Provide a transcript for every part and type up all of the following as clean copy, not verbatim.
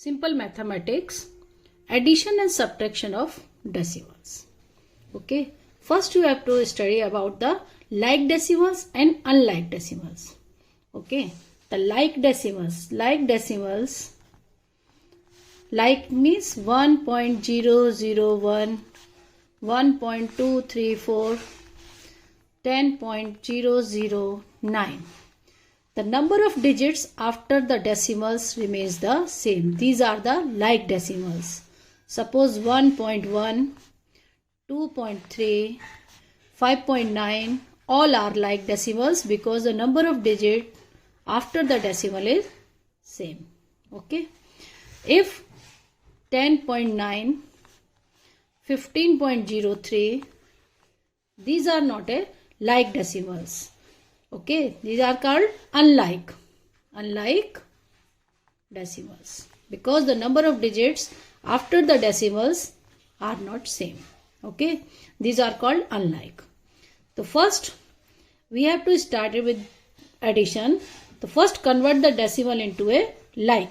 Simple mathematics, addition and subtraction of decimals. Okay, first you have to study about the like decimals and unlike decimals. Okay, the like decimals, like means 1.001, 1.234, 10.009. The number of digits after the decimals remains the same. These are the like decimals. Suppose 1.1, 2.3, 5.9 all are like decimals because the number of digits after the decimal is same. Okay. If 10.9, 15.03, these are not a like decimals. Okay, these are called unlike decimals because the number of digits after the decimals are not same. Okay, these are called unlike. So first we have to start with addition. So first convert the decimal into a like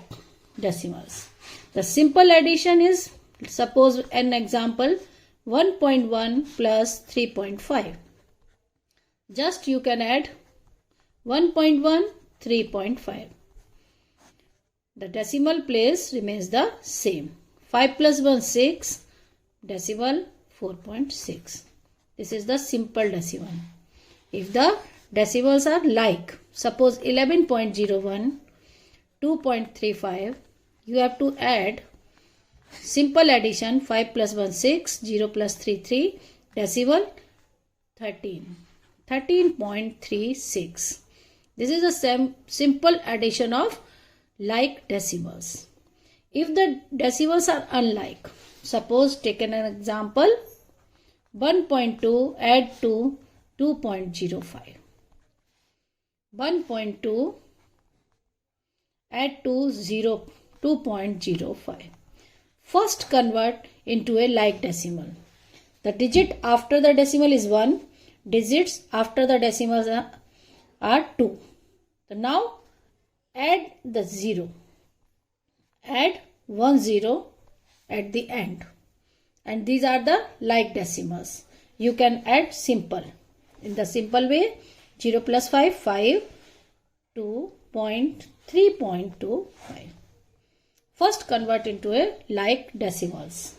decimals. The simple addition is, suppose an example, 1.1 plus 3.5. Just you can add 1.1, 3.5. The decimal place remains the same. 5 plus 1, 6. Decimal 4.6. This is the simple decimal. If the decimals are like, suppose 11.01, 2.35, you have to add simple addition 5 plus 1, 6, 0 plus 3, 3, decimal 13, 13.36. This is a simple addition of like decimals. If the decimals are unlike, suppose taken an example, 1.2 add to 2.05. 1.2 add to 2.05. First convert into a like decimal. The digit after the decimal is 1. Digits after the decimals are 2. So now add the 0. Add 1 0 at the end. And these are the like decimals. You can add simple. In the simple way, 0 plus 5, 5, 2.3.25. First convert into a like decimals.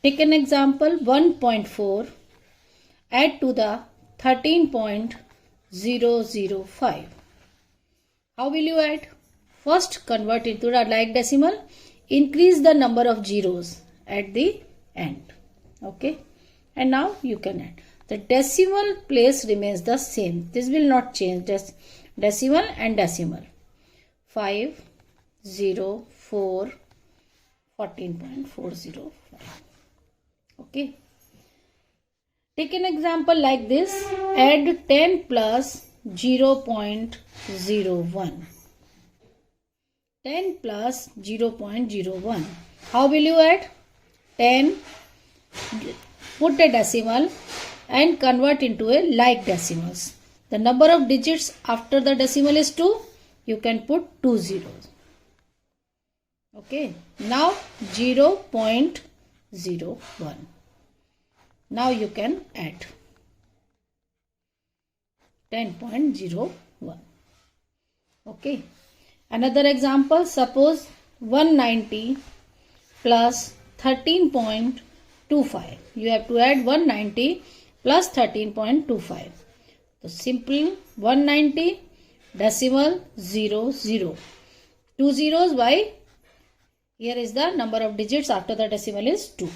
Take an example, 1.4 add to the 13.005. How will you add? First convert into the like decimal. Increase the number of zeros at the end. Okay. And now you can add. The decimal place remains the same. This will not change. Just decimal and decimal. 5, 0, 4, 14.405. Okay. Take an example like this. Add 10 plus 0.01. 10 plus 0.01. How will you add? 10, put a decimal and convert into a like decimals. The number of digits after the decimal is 2. You can put 2 zeros. Okay. Now 0.01. Now you can add 10.01. Okay. Another example, suppose 190 plus 13.25. You have to add 190 plus 13.25. So simple 190 decimal 0 0. 2 zeros, why? Here is the number of digits after the decimal is 2.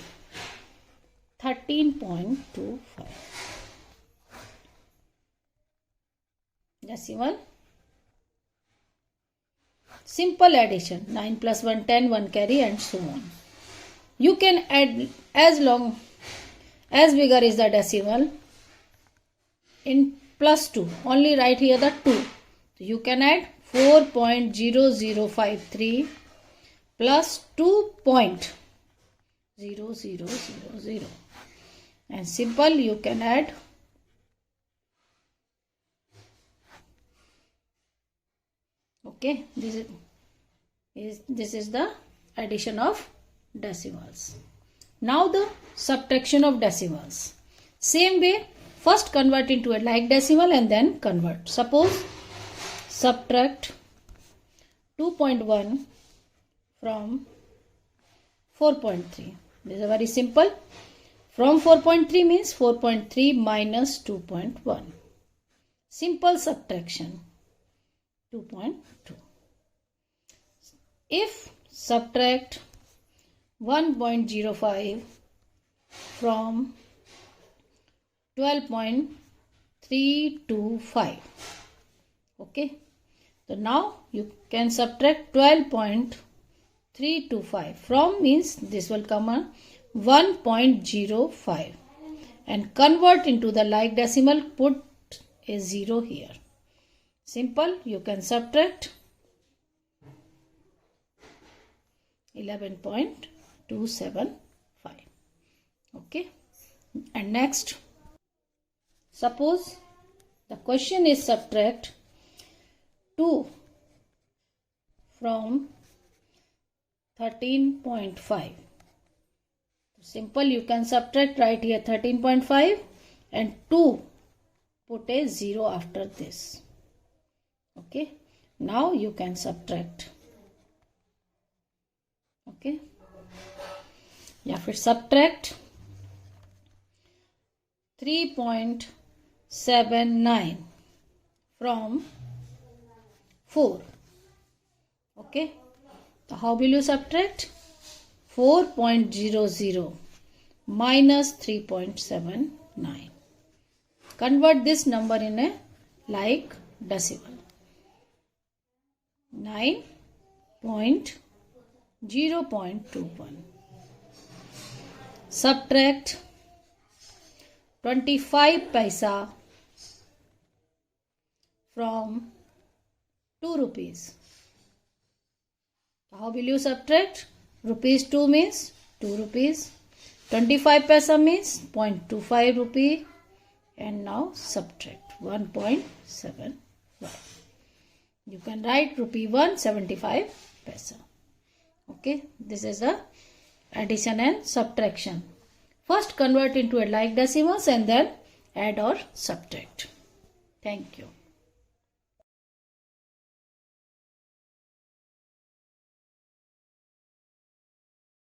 13.25. Decimal. Simple addition. 9 plus 1, 10, 1 carry and so on. You can add as long as bigger is the decimal in plus 2. Only write here the 2. So you can add 4.0053 plus 2.0000. And simple you can add Okay, this is the addition of decimals. Now the subtraction of decimals. Same way, first convert into a like decimal and then convert. Suppose subtract 2.1 from 4.3. This is very simple. From 4.3 means 4.3 minus 2.1. Simple subtraction. 2.2. If subtract 1.05 from 12.325. Okay. So now you can subtract 12.325 from means this will come on 1.05 and convert into the like decimal, put a 0 here. Simple, you can subtract 11.275. Okay. And next, suppose the question is subtract 2 from 13.5. Simple, you can subtract right here 13.5 and 2, put a 0 after this. Okay. Now you can subtract. Okay. या फिर subtract 3.79 from 4. Okay. So how will you subtract? 4.00 minus 3.79. Convert this number in a like decimal. 9.0.21. Subtract 25 paisa from 2 rupees. How will you subtract? Rupees 2 means 2 rupees. 25 paisa means 0.25 rupee. And now subtract 1.75. You can write rupee 175 paisa. Okay, this is the addition and subtraction. First convert into a like decimals and then add or subtract. Thank you.